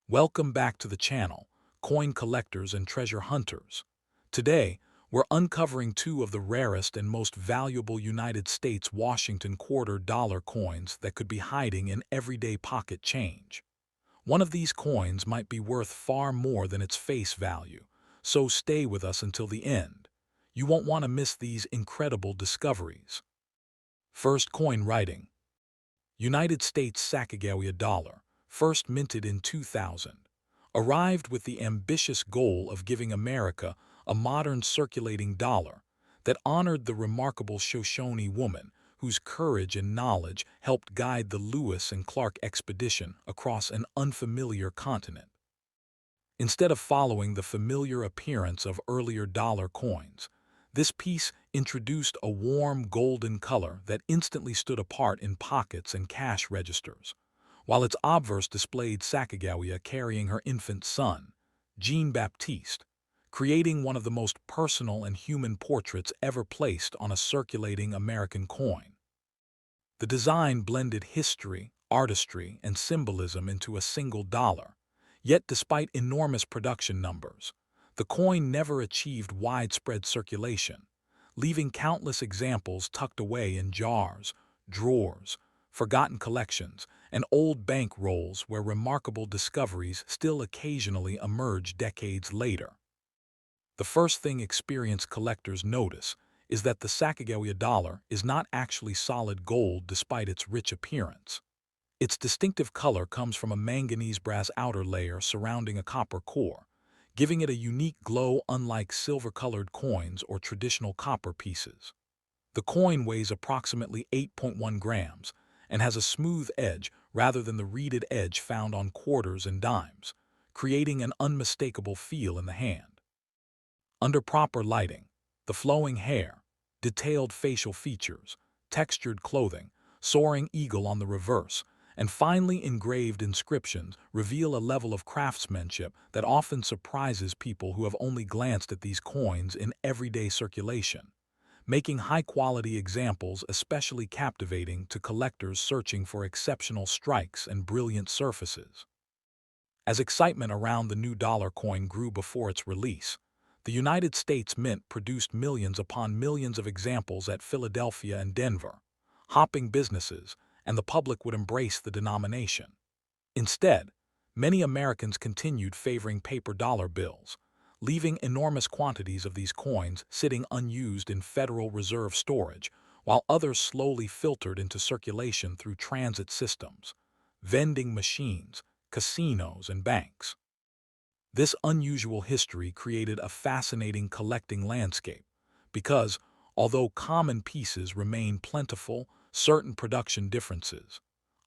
Welcome back to the channel, coin collectors and treasure hunters. Today, we're uncovering two of the rarest and most valuable United States Washington quarter dollar coins that could be hiding in everyday pocket change. One of these coins might be worth far more than its face value, so stay with us until the end. You won't want to miss these incredible discoveries. First coin writing. United States Sacagawea Dollar, first minted in 2000, arrived with the ambitious goal of giving America a modern circulating dollar that honored the remarkable Shoshone woman whose courage and knowledge helped guide the Lewis and Clark expedition across an unfamiliar continent. Instead of following the familiar appearance of earlier dollar coins, this piece introduced a warm golden color that instantly stood apart in pockets and cash registers, while its obverse displayed Sacagawea carrying her infant son, Jean-Baptiste, creating one of the most personal and human portraits ever placed on a circulating American coin. The design blended history, artistry, and symbolism into a single dollar. Yet despite enormous production numbers, the coin never achieved widespread circulation, leaving countless examples tucked away in jars, drawers, forgotten collections, and old bank rolls where remarkable discoveries still occasionally emerge decades later. The first thing experienced collectors notice is that the Sacagawea dollar is not actually solid gold despite its rich appearance. Its distinctive color comes from a manganese-brass outer layer surrounding a copper core, giving it a unique glow unlike silver-colored coins or traditional copper pieces. The coin weighs approximately 8.1 grams and has a smooth edge rather than the reeded edge found on quarters and dimes, creating an unmistakable feel in the hand. Under proper lighting, the flowing hair, detailed facial features, textured clothing, soaring eagle on the reverse, and finely engraved inscriptions reveal a level of craftsmanship that often surprises people who have only glanced at these coins in everyday circulation, making high-quality examples especially captivating to collectors searching for exceptional strikes and brilliant surfaces. As excitement around the new dollar coin grew before its release, the United States Mint produced millions upon millions of examples at Philadelphia and Denver, hopping businesses, and the public would embrace the denomination. Instead, many Americans continued favoring paper dollar bills, leaving enormous quantities of these coins sitting unused in Federal Reserve storage, while others slowly filtered into circulation through transit systems, vending machines, casinos, and banks. This unusual history created a fascinating collecting landscape because, although common pieces remain plentiful, certain production differences,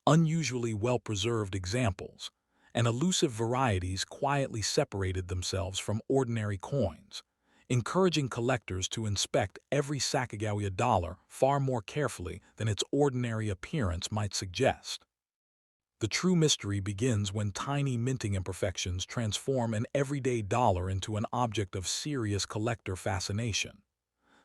unusually well-preserved examples, and elusive varieties quietly separated themselves from ordinary coins, encouraging collectors to inspect every Sacagawea dollar far more carefully than its ordinary appearance might suggest. The true mystery begins when tiny minting imperfections transform an everyday dollar into an object of serious collector fascination.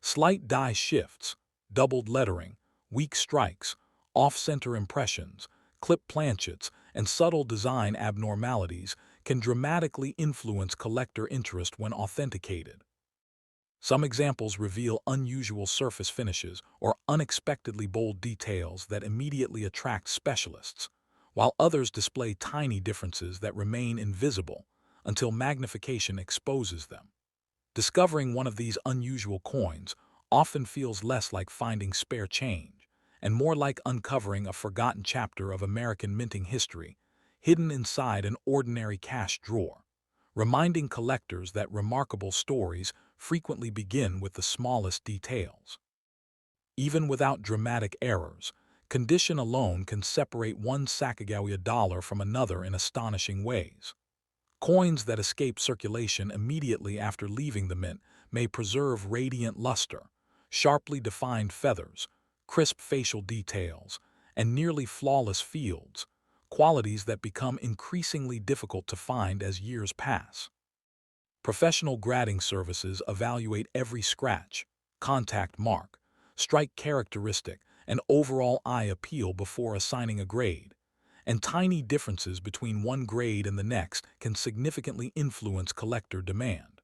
Slight die shifts, doubled lettering, weak strikes, off-center impressions, clip planchets, and subtle design abnormalities can dramatically influence collector interest when authenticated. Some examples reveal unusual surface finishes or unexpectedly bold details that immediately attract specialists, while others display tiny differences that remain invisible until magnification exposes them. Discovering one of these unusual coins often feels less like finding spare change and more like uncovering a forgotten chapter of American minting history hidden inside an ordinary cash drawer, reminding collectors that remarkable stories frequently begin with the smallest details. Even without dramatic errors, condition alone can separate one Sacagawea dollar from another in astonishing ways. Coins that escape circulation immediately after leaving the mint may preserve radiant luster, sharply defined feathers, crisp facial details, and nearly flawless fields, qualities that become increasingly difficult to find as years pass. Professional grading services evaluate every scratch, contact mark, strike characteristic, and overall eye appeal before assigning a grade, and tiny differences between one grade and the next can significantly influence collector demand.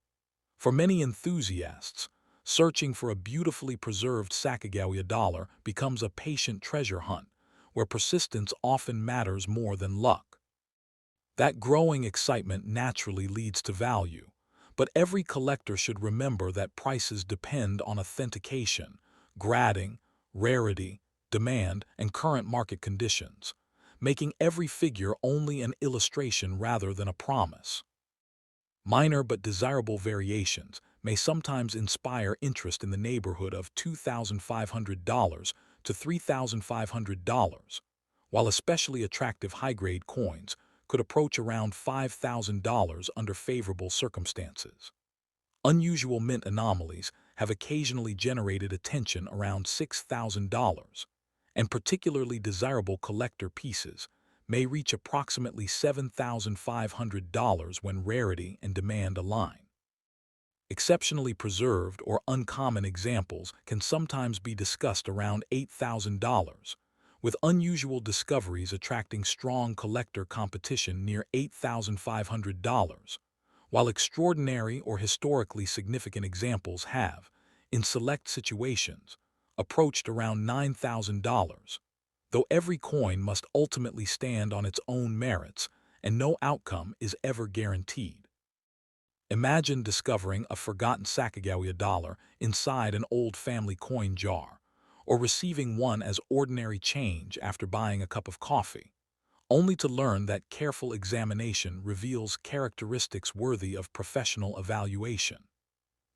For many enthusiasts, searching for a beautifully preserved Sacagawea dollar becomes a patient treasure hunt, where persistence often matters more than luck. That growing excitement naturally leads to value, but every collector should remember that prices depend on authentication, grading, rarity, demand, and current market conditions, making every figure only an illustration rather than a promise. Minor but desirable variations may sometimes inspire interest in the neighborhood of $2,500 to $3,500, while especially attractive high-grade coins could approach around $5,000 under favorable circumstances. Unusual mint anomalies have occasionally generated attention around $6,000, and particularly desirable collector pieces may reach approximately $7,500 when rarity and demand align. Exceptionally preserved or uncommon examples can sometimes be discussed around $8,000, with unusual discoveries attracting strong collector competition near $8,500, while extraordinary or historically significant examples have, in select situations, approached around $9,000, though every coin must ultimately stand on its own merits and no outcome is ever guaranteed. Imagine discovering a forgotten Sacagawea dollar inside an old family coin jar, or receiving one as ordinary change after buying a cup of coffee, only to learn that careful examination reveals characteristics worthy of professional evaluation.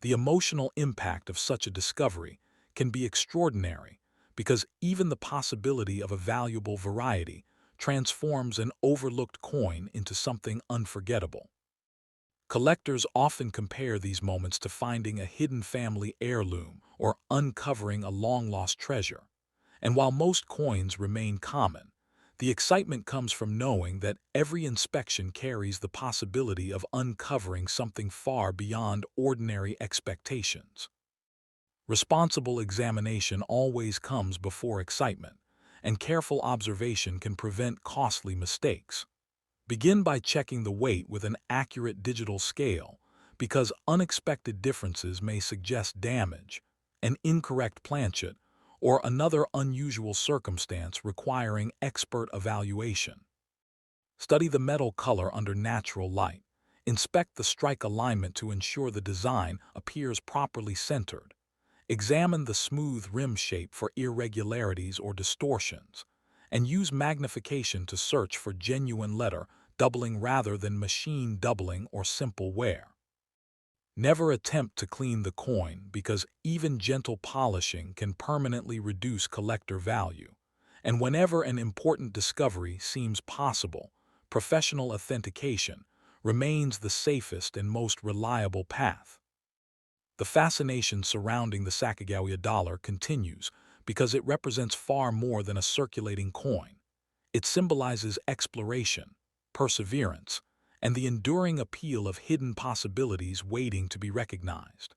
The emotional impact of such a discovery can be extraordinary because even the possibility of a valuable variety transforms an overlooked coin into something unforgettable. Collectors often compare these moments to finding a hidden family heirloom or uncovering a long-lost treasure. And while most coins remain common, the excitement comes from knowing that every inspection carries the possibility of uncovering something far beyond ordinary expectations. Responsible examination always comes before excitement, and careful observation can prevent costly mistakes. Begin by checking the weight with an accurate digital scale, because unexpected differences may suggest damage, an incorrect planchet, or another unusual circumstance requiring expert evaluation. Study the metal color under natural light. Inspect the strike alignment to ensure the design appears properly centered. Examine the smooth rim shape for irregularities or distortions, and use magnification to search for genuine letter doubling rather than machine doubling or simple wear. Never attempt to clean the coin because even gentle polishing can permanently reduce collector value, and whenever an important discovery seems possible, professional authentication remains the safest and most reliable path. The fascination surrounding the Sacagawea dollar continues because it represents far more than a circulating coin. It symbolizes exploration, perseverance, and the enduring appeal of hidden possibilities waiting to be recognized.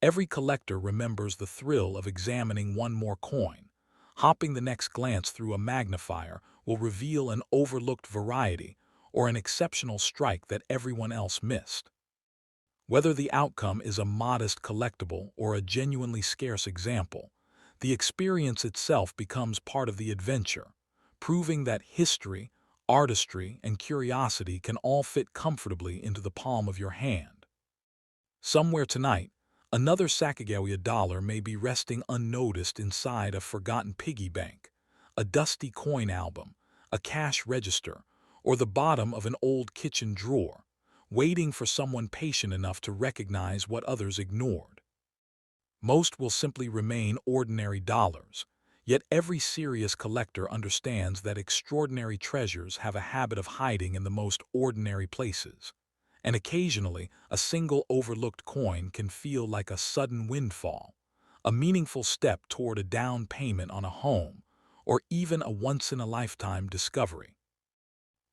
Every collector remembers the thrill of examining one more coin. Hopping the next glance through a magnifier will reveal an overlooked variety or an exceptional strike that everyone else missed. Whether the outcome is a modest collectible or a genuinely scarce example, the experience itself becomes part of the adventure, proving that history, artistry, and curiosity can all fit comfortably into the palm of your hand. Somewhere tonight, another Sacagawea dollar may be resting unnoticed inside a forgotten piggy bank, a dusty coin album, a cash register, or the bottom of an old kitchen drawer, waiting for someone patient enough to recognize what others ignored. Most will simply remain ordinary dollars, yet every serious collector understands that extraordinary treasures have a habit of hiding in the most ordinary places, and occasionally a single overlooked coin can feel like a sudden windfall, a meaningful step toward a down payment on a home, or even a once-in-a-lifetime discovery.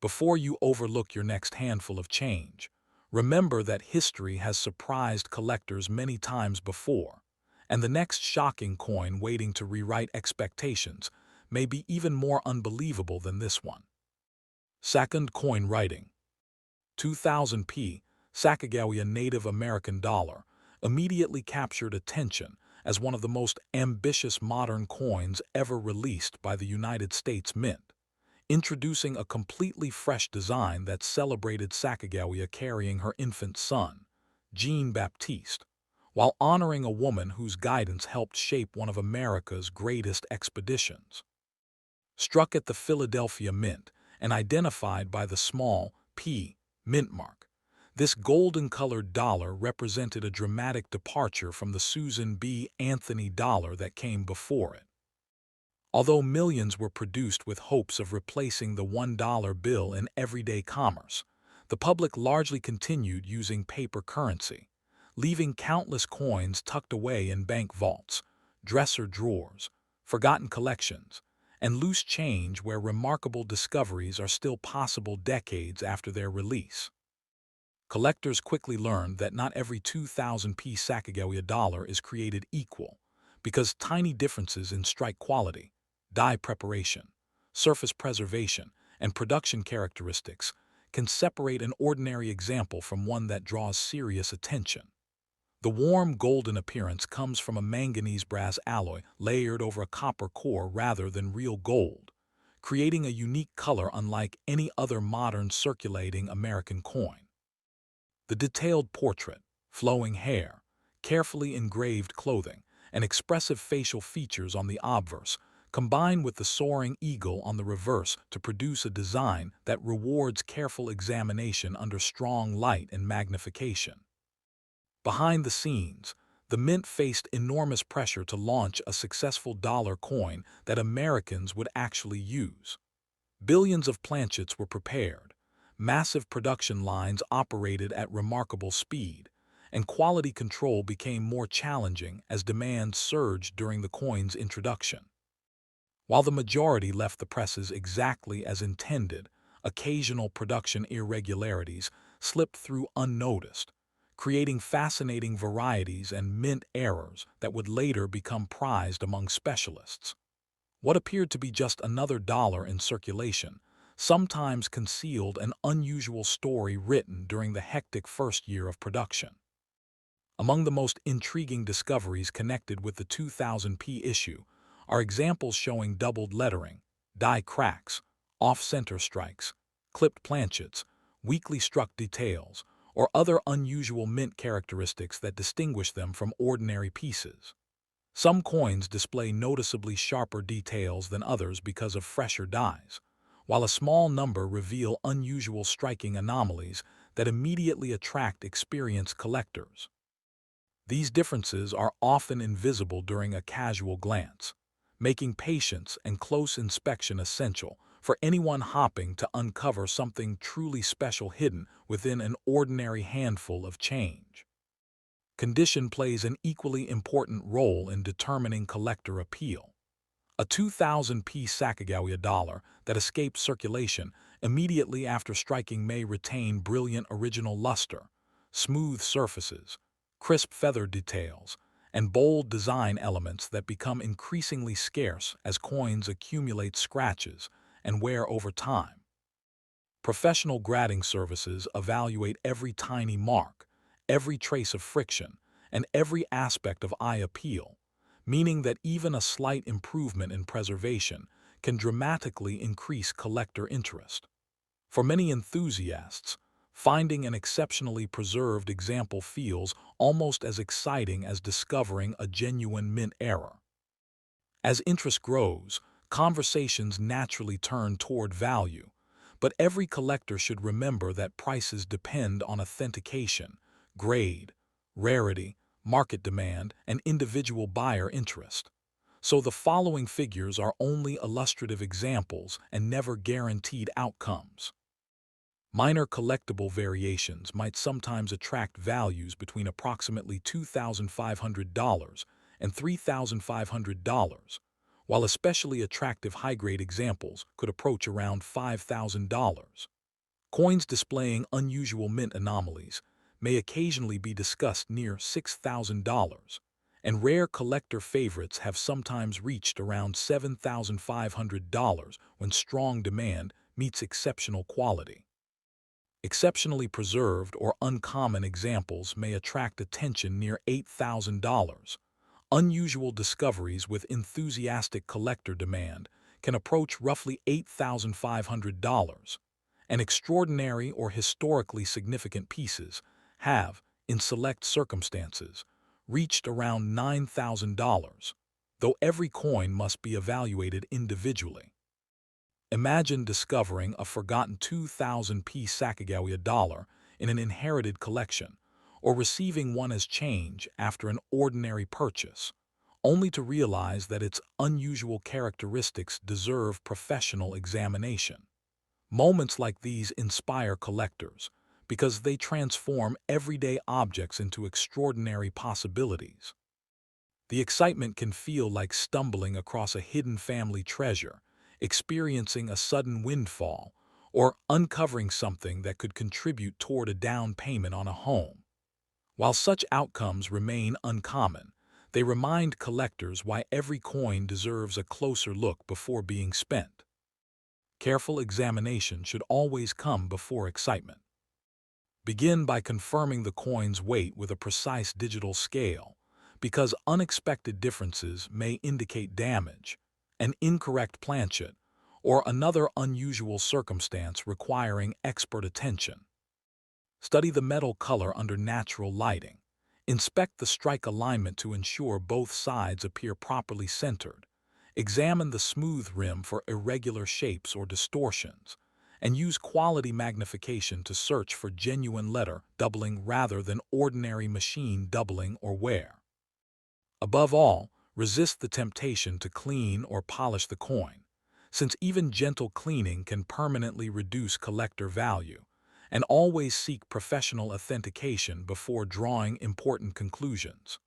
Before you overlook your next handful of change, remember that history has surprised collectors many times before, and the next shocking coin waiting to rewrite expectations may be even more unbelievable than this one. Second coin writing. 2000p Sacagawea Native American Dollar immediately captured attention as one of the most ambitious modern coins ever released by the United States Mint, introducing a completely fresh design that celebrated Sacagawea carrying her infant son, Jean-Baptiste, while honoring a woman whose guidance helped shape one of America's greatest expeditions. Struck at the Philadelphia Mint and identified by the small P mint mark, this golden-colored dollar represented a dramatic departure from the Susan B. Anthony dollar that came before it. Although millions were produced with hopes of replacing the $1 bill in everyday commerce, the public largely continued using paper currency, leaving countless coins tucked away in bank vaults, dresser drawers, forgotten collections, and loose change where remarkable discoveries are still possible decades after their release. Collectors quickly learned that not every 2000p Sacagawea dollar is created equal, because tiny differences in strike quality, die preparation, surface preservation, and production characteristics can separate an ordinary example from one that draws serious attention. The warm golden appearance comes from a manganese-brass alloy layered over a copper core rather than real gold, creating a unique color unlike any other modern circulating American coin. The detailed portrait, flowing hair, carefully engraved clothing, and expressive facial features on the obverse combine with the soaring eagle on the reverse to produce a design that rewards careful examination under strong light and magnification. Behind the scenes, the Mint faced enormous pressure to launch a successful dollar coin that Americans would actually use. Billions of planchets were prepared, massive production lines operated at remarkable speed, and quality control became more challenging as demand surged during the coin's introduction. While the majority left the presses exactly as intended, occasional production irregularities slipped through unnoticed, creating fascinating varieties and mint errors that would later become prized among specialists. What appeared to be just another dollar in circulation sometimes concealed an unusual story written during the hectic first year of production. Among the most intriguing discoveries connected with the 2000p issue are examples showing doubled lettering, die cracks, off-center strikes, clipped planchets, weakly struck details, or other unusual mint characteristics that distinguish them from ordinary pieces. Some coins display noticeably sharper details than others because of fresher dies, while a small number reveal unusual striking anomalies that immediately attract experienced collectors. These differences are often invisible during a casual glance, making patience and close inspection essential for anyone hoping to uncover something truly special hidden within an ordinary handful of change. Condition plays an equally important role in determining collector appeal. A 2000p Sacagawea dollar that escapes circulation immediately after striking may retain brilliant original luster, smooth surfaces, crisp feather details, and bold design elements that become increasingly scarce as coins accumulate scratches and wear over time. Professional grading services evaluate every tiny mark, every trace of friction, and every aspect of eye appeal, meaning that even a slight improvement in preservation can dramatically increase collector interest. For many enthusiasts, finding an exceptionally preserved example feels almost as exciting as discovering a genuine mint error. As interest grows, conversations naturally turn toward value, but every collector should remember that prices depend on authentication, grade, rarity, market demand, and individual buyer interest. So the following figures are only illustrative examples and never guaranteed outcomes. Minor collectible variations might sometimes attract values between approximately $2,500 and $3,500, while especially attractive high-grade examples could approach around $5,000. Coins displaying unusual mint anomalies may occasionally be discussed near $6,000, and rare collector favorites have sometimes reached around $7,500 when strong demand meets exceptional quality. Exceptionally preserved or uncommon examples may attract attention near $8,000. Unusual discoveries with enthusiastic collector demand can approach roughly $8,500, and extraordinary or historically significant pieces have, in select circumstances, reached around $9,000, though every coin must be evaluated individually. Imagine discovering a forgotten 2,000-piece Sacagawea dollar in an inherited collection, or receiving one as change after an ordinary purchase, only to realize that its unusual characteristics deserve professional examination. Moments like these inspire collectors because they transform everyday objects into extraordinary possibilities. The excitement can feel like stumbling across a hidden family treasure, experiencing a sudden windfall, or uncovering something that could contribute toward a down payment on a home. While such outcomes remain uncommon, they remind collectors why every coin deserves a closer look before being spent. Careful examination should always come before excitement. Begin by confirming the coin's weight with a precise digital scale, because unexpected differences may indicate damage, an incorrect planchet, or another unusual circumstance requiring expert attention. Study the metal color under natural lighting. Inspect the strike alignment to ensure both sides appear properly centered. Examine the smooth rim for irregular shapes or distortions, and use quality magnification to search for genuine letter doubling rather than ordinary machine doubling or wear. Above all, resist the temptation to clean or polish the coin, since even gentle cleaning can permanently reduce collector value, and always seek professional authentication before drawing important conclusions.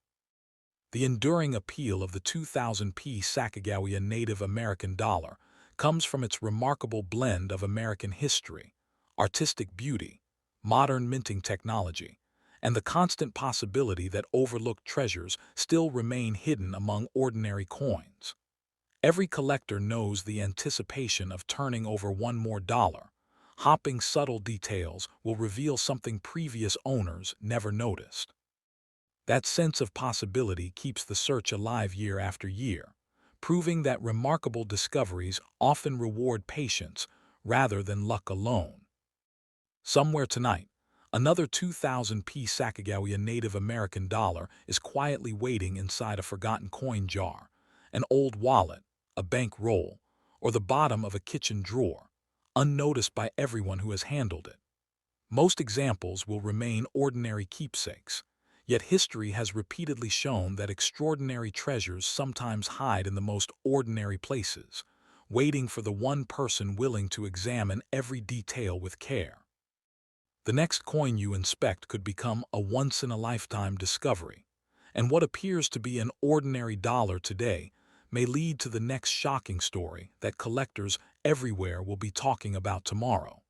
The enduring appeal of the 2000-piece Sacagawea Native American dollar comes from its remarkable blend of American history, artistic beauty, modern minting technology, and the constant possibility that overlooked treasures still remain hidden among ordinary coins. Every collector knows the anticipation of turning over one more dollar. Hopping subtle details will reveal something previous owners never noticed. That sense of possibility keeps the search alive year after year, proving that remarkable discoveries often reward patience rather than luck alone. Somewhere tonight, another 2000-piece Sacagawea Native American dollar is quietly waiting inside a forgotten coin jar, an old wallet, a bank roll, or the bottom of a kitchen drawer, unnoticed by everyone who has handled it. Most examples will remain ordinary keepsakes, yet history has repeatedly shown that extraordinary treasures sometimes hide in the most ordinary places, waiting for the one person willing to examine every detail with care. The next coin you inspect could become a once-in-a-lifetime discovery, and what appears to be an ordinary dollar today may lead to the next shocking story that collectors everywhere will be talking about tomorrow.